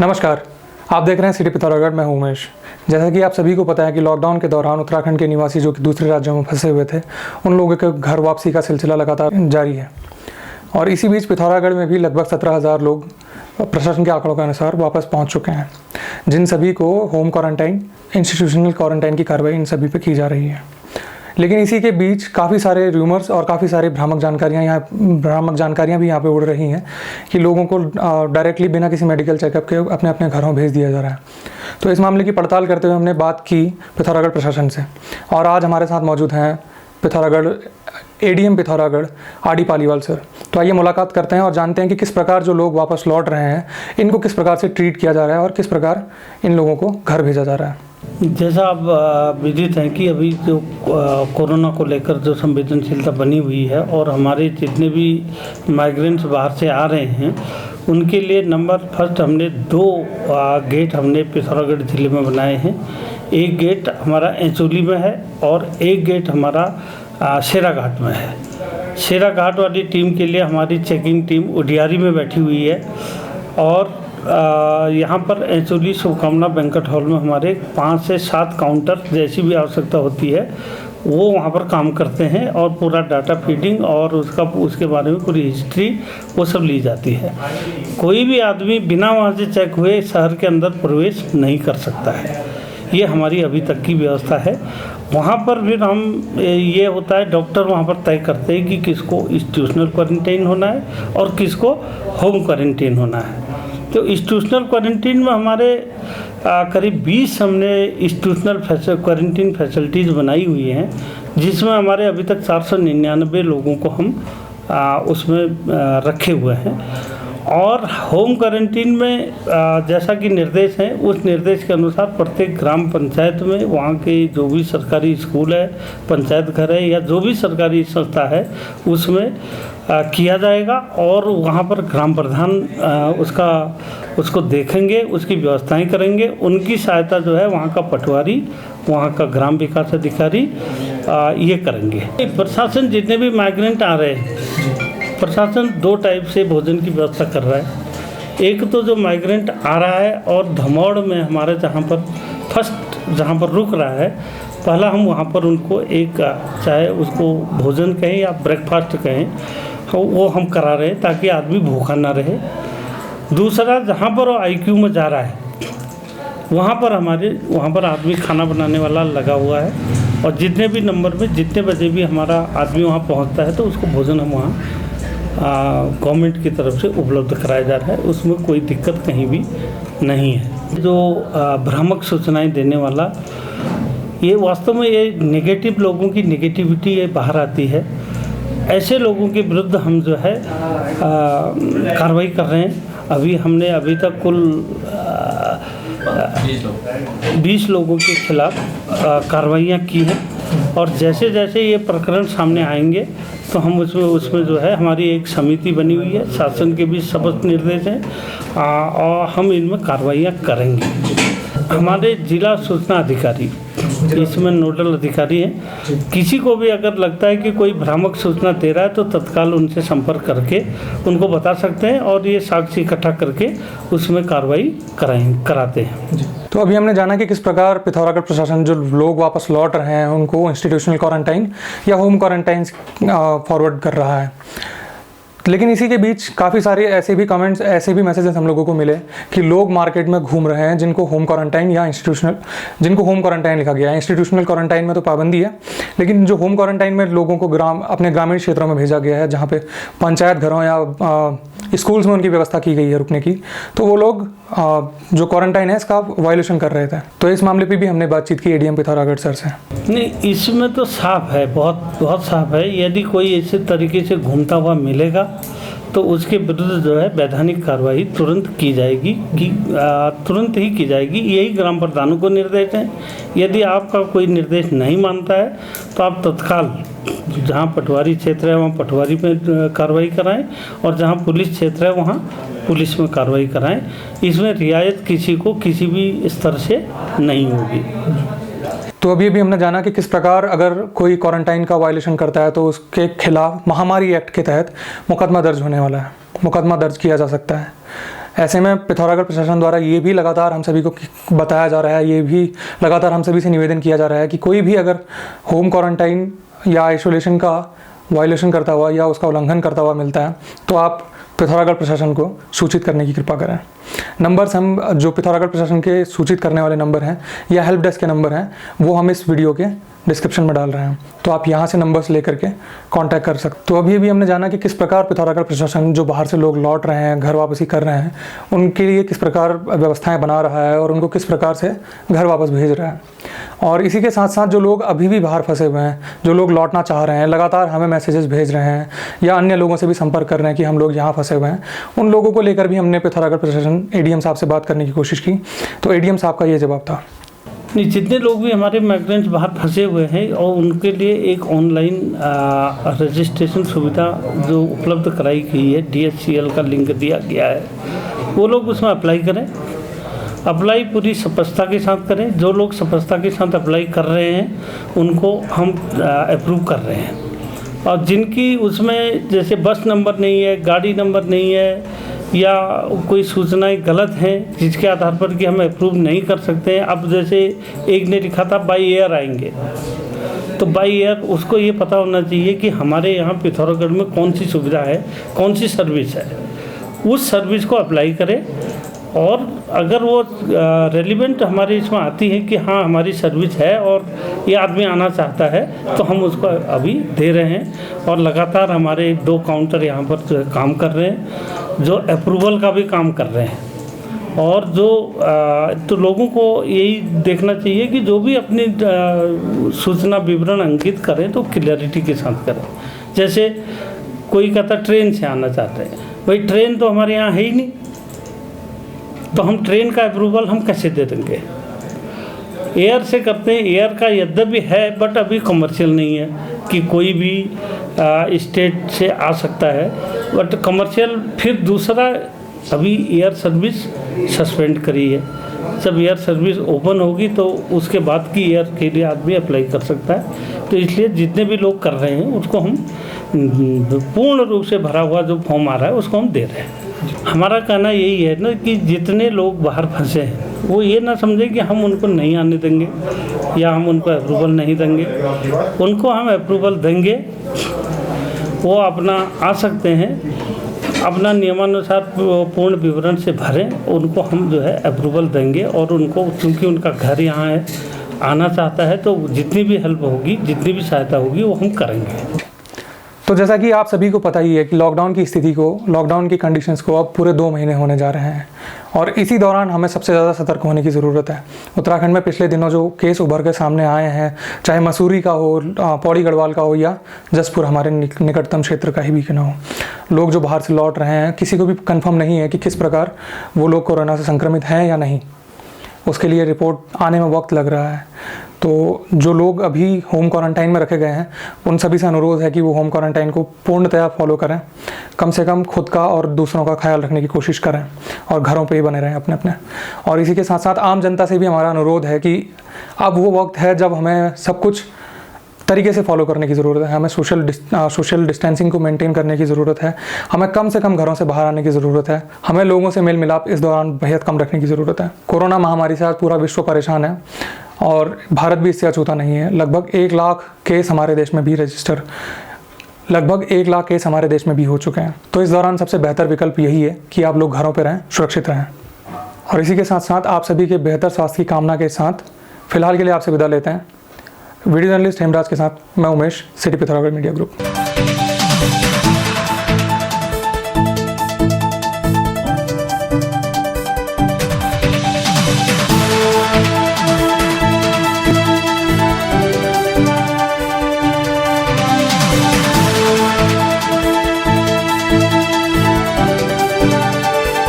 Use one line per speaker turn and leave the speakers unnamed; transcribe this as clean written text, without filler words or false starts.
नमस्कार, आप देख रहे हैं सिटी पिथौरागढ़। मैं हूं उमेश। जैसा कि आप सभी को पता है कि लॉकडाउन के दौरान उत्तराखंड के निवासी जो कि दूसरे राज्यों में फंसे हुए थे, उन लोगों के घर वापसी का सिलसिला लगातार जारी है। और इसी बीच पिथौरागढ़ में भी लगभग 17,000 लोग प्रशासन के आंकड़ों के अनुसार वापस पहुंच चुके हैं, जिन सभी को होम क्वारंटाइन, इंस्टीट्यूशनल क्वारंटाइन की कार्रवाई इन सभी पर की जा रही है। लेकिन इसी के बीच काफ़ी सारे रूमर्स और काफ़ी सारी भ्रामक जानकारियाँ भी यहाँ पे उड़ रही हैं कि लोगों को डायरेक्टली बिना किसी मेडिकल चेकअप के अपने अपने घरों भेज दिया जा रहा है। तो इस मामले की पड़ताल करते हुए हमने बात की पिथौरागढ़ प्रशासन से, और आज हमारे साथ मौजूद हैं Pithoragarh ADM Pithoragarh RD. Paliwal sir. तो आइए मुलाकात करते हैं और जानते हैं कि किस प्रकार जो लोग वापस लौट रहे हैं, इनको किस प्रकार से ट्रीट किया जा रहा है और किस प्रकार इन लोगों को घर भेजा जा रहा है।
जैसा आप विदित हैं कि अभी जो कोरोना को लेकर जो संवेदनशीलता बनी हुई है और हमारे जितने भी माइग्रेंट्स बाहर से आ रहे हैं उनके लिए नंबर फर्स्ट हमने 2 गेट हमने पिथौरागढ़ ज़िले में बनाए हैं। एक गेट हमारा एंचोली में है और एक गेट हमारा शेराघाट में है। शेराघाट वाली टीम के लिए हमारी चेकिंग टीम उडियारी में बैठी हुई है और यहाँ पर एंचोली शुभकामना बैंक्वेट हॉल में हमारे 5 से 7 काउंटर जैसी भी आवश्यकता होती है वो वहाँ पर काम करते हैं और पूरा डाटा फीडिंग और उसके बारे में पूरी हिस्ट्री वो सब ली जाती है। कोई भी आदमी बिना वहाँ से चेक हुए शहर के अंदर प्रवेश नहीं कर सकता है। ये हमारी अभी तक की व्यवस्था है। वहाँ पर फिर हम ये होता है, डॉक्टर वहाँ पर तय करते हैं कि किसको इंस्टीट्यूशनल क्वारंटाइन होना है और किसको होम क्वारंटाइन होना है। तो इंस्टीट्यूशनल क्वारंटाइन में हमारे करीब 20 हमने इंस्टीट्यूशनल क्वारंटाइन फैसिलिटीज़ बनाई हुई हैं, जिसमें हमारे अभी तक 499 लोगों को हम उसमें रखे हुए हैं। और होम क्वारंटाइन में जैसा कि निर्देश हैं, उस निर्देश के अनुसार प्रत्येक ग्राम पंचायत में वहाँ के जो भी सरकारी स्कूल है, पंचायत घर है या जो भी सरकारी संस्था है उसमें किया जाएगा और वहाँ पर ग्राम प्रधान उसको देखेंगे, उसकी व्यवस्थाएं करेंगे। उनकी सहायता जो है वहाँ का पटवारी, वहाँ का ग्राम विकास अधिकारी ये करेंगे। प्रशासन जितने भी माइग्रेंट आ रहे हैं, प्रशासन 2 टाइप से भोजन की व्यवस्था कर रहा है। एक तो जो माइग्रेंट आ रहा है और धमौड़ में हमारे जहाँ पर रुक रहा है, पहला हम वहाँ पर उनको एक चाहे उसको भोजन कहें या ब्रेकफास्ट कहें, वो हम करा रहे हैं ताकि आदमी भूखा ना रहे। दूसरा, जहाँ पर IQ में जा रहा है वहाँ पर आदमी खाना बनाने वाला लगा हुआ है और जितने भी नंबर में जितने बजे भी हमारा आदमी वहाँ पहुँचता है तो उसको भोजन हम वहाँ गवर्नमेंट की तरफ से उपलब्ध कराया जा रहा है। उसमें कोई दिक्कत कहीं भी नहीं है। जो भ्रामक सूचनाएं देने वाला, ये वास्तव में ये नेगेटिव लोगों की नेगेटिविटी ये बाहर आती है। ऐसे लोगों के विरुद्ध हम जो है कार्रवाई कर रहे हैं। हमने अभी तक कुल 20 लोगों के खिलाफ कार्रवाइयाँ की हैं और जैसे जैसे ये प्रकरण सामने आएंगे तो हम उसमें जो है हमारी एक समिति बनी हुई है, शासन के भी स्पष्ट निर्देश हैं और हम इनमें कार्रवाइयाँ करेंगे। हमारे जिला सूचना अधिकारी इसमें नोडल अधिकारी हैं। किसी को भी अगर लगता है कि कोई भ्रामक सूचना दे रहा है तो तत्काल उनसे संपर्क करके उनको बता सकते हैं और ये साक्ष्य इकट्ठा करके उसमें कार्रवाई कराते हैं।
तो अभी हमने जाना कि किस प्रकार पिथौरागढ़ प्रशासन जो लोग वापस लौट रहे हैं उनको इंस्टीट्यूशनल क्वारंटाइन या होम क्वारंटाइन फॉरवर्ड कर रहा है। लेकिन इसी के बीच काफ़ी सारे ऐसे भी कमेंट्स, ऐसे भी मैसेजेस हम लोगों को मिले कि लोग मार्केट में घूम रहे हैं जिनको होम क्वारंटाइन लिखा गया है। इंस्टीट्यूशनल क्वारंटाइन में तो पाबंदी है, लेकिन जो होम क्वारंटाइन में लोगों को अपने ग्रामीण क्षेत्रों में भेजा गया है, जहाँ पे पंचायत घरों या स्कूल्स में उनकी व्यवस्था की गई है रुकने की, तो वो लोग जो क्वारंटाइन है इसका वायलेशन कर रहे थे। तो इस मामले पे भी हमने बातचीत की एडीएम पिथौरागढ़ सर से।
नहीं, इसमें तो साफ है, बहुत साफ है। यदि कोई इस तरीके से घूमता हुआ मिलेगा तो उसके विरुद्ध जो है वैधानिक कार्रवाई तुरंत की जाएगी, तुरंत ही की जाएगी। यही ग्राम प्रधानों को निर्देश है। यदि आपका कोई निर्देश नहीं मानता है तो आप तत्काल जहाँ पटवारी क्षेत्र है वहाँ पटवारी में कार्रवाई कराएं और जहाँ पुलिस क्षेत्र है वहाँ पुलिस में कार्रवाई कराएं। इसमें रियायत किसी को किसी भी स्तर से नहीं होगी।
तो अभी हमने जाना कि किस प्रकार अगर कोई क्वारंटाइन का वायलेशन करता है तो उसके खिलाफ महामारी एक्ट के तहत मुकदमा दर्ज होने वाला है, मुकदमा दर्ज किया जा सकता है। ऐसे में पिथौरागढ़ प्रशासन द्वारा ये भी लगातार हम सभी को बताया जा रहा है, ये भी लगातार हम सभी से निवेदन किया जा रहा है कि कोई भी अगर होम क्वारंटाइन या आइसोलेशन का वायलेशन करता हुआ या उसका उल्लंघन करता हुआ मिलता है तो आप पिथौरागढ़ प्रशासन को सूचित करने की कृपा करें। नंबर्स हम जो पिथौरागढ़ प्रशासन के सूचित करने वाले नंबर हैं या हेल्प डेस्क के नंबर हैं वो हम इस वीडियो के डिस्क्रिप्शन में डाल रहे हैं, तो आप यहाँ से नंबर्स लेकर के कांटेक्ट कर सकते। तो अभी हमने जाना कि किस प्रकार पिथौरागढ़ प्रशासन जो बाहर से लोग लौट रहे हैं, घर वापसी कर रहे हैं, उनके लिए किस प्रकार व्यवस्थाएं बना रहा है और उनको किस प्रकार से घर वापस भेज रहा है। और इसी के साथ साथ जो लोग अभी भी बाहर फंसे हुए हैं, जो लोग लौटना चाह रहे हैं, लगातार हमें मैसेजेस भेज रहे हैं या अन्य लोगों से भी संपर्क कर रहे हैं कि हम लोग यहाँ फंसे हुए हैं, उन लोगों को लेकर भी हमने पिथौरागढ़ प्रशासन एडीएम साहब से बात करने की कोशिश की। तो एडीएम साहब का ये जवाब था।
नहीं, जितने लोग भी हमारे माइग्रेंट्स बाहर फंसे हुए हैं और उनके लिए एक ऑनलाइन रजिस्ट्रेशन सुविधा जो उपलब्ध कराई गई है, DHCL का लिंक दिया गया है, वो लोग उसमें अप्लाई करें। अप्लाई पूरी स्पष्टता के साथ करें। जो लोग स्पष्टता के साथ अप्लाई कर रहे हैं उनको हम अप्रूव कर रहे हैं। और जिनकी उसमें जैसे बस नंबर नहीं है, गाड़ी नंबर नहीं है या कोई सूचनाएं गलत हैं जिसके आधार पर कि हम अप्रूव नहीं कर सकते हैं। अब जैसे एक ने लिखा था बाई एयर आएंगे, तो बाई एयर उसको ये पता होना चाहिए कि हमारे यहाँ पिथौरागढ़ में कौन सी सुविधा है, कौन सी सर्विस है, उस सर्विस को अप्लाई करें। और अगर वो रेलिवेंट हमारे इसमें आती है कि हाँ हमारी सर्विस है और ये आदमी आना चाहता है, तो हम उसको अभी दे रहे हैं। और लगातार हमारे 2 काउंटर यहाँ पर जो है काम कर रहे हैं, जो अप्रूवल का भी काम कर रहे हैं। और जो तो लोगों को यही देखना चाहिए कि जो भी अपनी सूचना विवरण अंकित करें तो क्लियरिटी के साथ करें। जैसे कोई कहता ट्रेन से आना चाहते हैं, भाई ट्रेन तो हमारे यहाँ है ही नहीं, तो हम ट्रेन का अप्रूवल हम कैसे दे देंगे। एयर से करते हैं, एयर का यद्यपि है बट अभी कमर्शियल नहीं है कि कोई भी स्टेट से आ सकता है, बट कमर्शियल फिर दूसरा अभी एयर सर्विस सस्पेंड करी है। जब एयर सर्विस ओपन होगी तो उसके बाद की एयर के लिए आदमी अप्लाई कर सकता है। तो इसलिए जितने भी लोग कर रहे हैं उसको हम पूर्ण रूप से भरा हुआ जो फॉर्म आ रहा है उसको हम दे रहे हैं। हमारा कहना यही है ना कि जितने लोग बाहर फंसे हैं वो ये ना समझें कि हम उनको नहीं आने देंगे या हम उनको अप्रूवल नहीं देंगे। उनको हम अप्रूवल देंगे, वो अपना आ सकते हैं, अपना नियमानुसार पूर्ण विवरण से भरें, उनको हम जो है अप्रूवल देंगे। और उनको क्योंकि उनका घर यहाँ है, आना चाहता है, तो जितनी भी हेल्प होगी, जितनी भी सहायता होगी वो हम करेंगे।
तो जैसा कि आप सभी को पता ही है कि लॉकडाउन की स्थिति को, लॉकडाउन की कंडीशंस को अब पूरे 2 महीने होने जा रहे हैं और इसी दौरान हमें सबसे ज़्यादा सतर्क होने की ज़रूरत है। उत्तराखंड में पिछले दिनों जो केस उभर के सामने आए हैं, चाहे मसूरी का हो, पौड़ी गढ़वाल का हो या जसपुर हमारे निकटतम क्षेत्र का ही भी क्यों ना हो, लोग जो बाहर से लौट रहे हैं, किसी को भी कंफर्म नहीं है कि किस प्रकार वो लोग कोरोना से संक्रमित हैं या नहीं। उसके लिए रिपोर्ट आने में वक्त लग रहा है। तो जो लोग अभी होम क्वारंटाइन में रखे गए हैं उन सभी से अनुरोध है कि वो होम क्वारंटाइन को पूर्णतया फॉलो करें, कम से कम खुद का और दूसरों का ख्याल रखने की कोशिश करें और घरों पे ही बने रहें अपने अपने। और इसी के साथ साथ आम जनता से भी हमारा अनुरोध है कि अब वो वक्त है जब हमें सब कुछ तरीके से फॉलो करने की ज़रूरत है। हमें सोशल डिस्टेंसिंग को मेंटेन करने की ज़रूरत है। हमें कम से कम घरों से बाहर आने की ज़रूरत है। हमें लोगों से मेल मिलाप इस दौरान बेहद कम रखने की ज़रूरत है। कोरोना महामारी से आज पूरा विश्व परेशान है और भारत भी इससे अछूता नहीं है। लगभग 1 लाख केस हमारे देश में भी हो चुके हैं। तो इस दौरान सबसे बेहतर विकल्प यही है कि आप लोग घरों पर रहें, सुरक्षित रहें। और इसी के साथ साथ आप सभी के बेहतर स्वास्थ्य की कामना के साथ फिलहाल के लिए आपसे विदा लेते हैं। वीडियो जर्नलिस्ट हेमराज के साथ मैं Umesh, city Pithoragarh media group.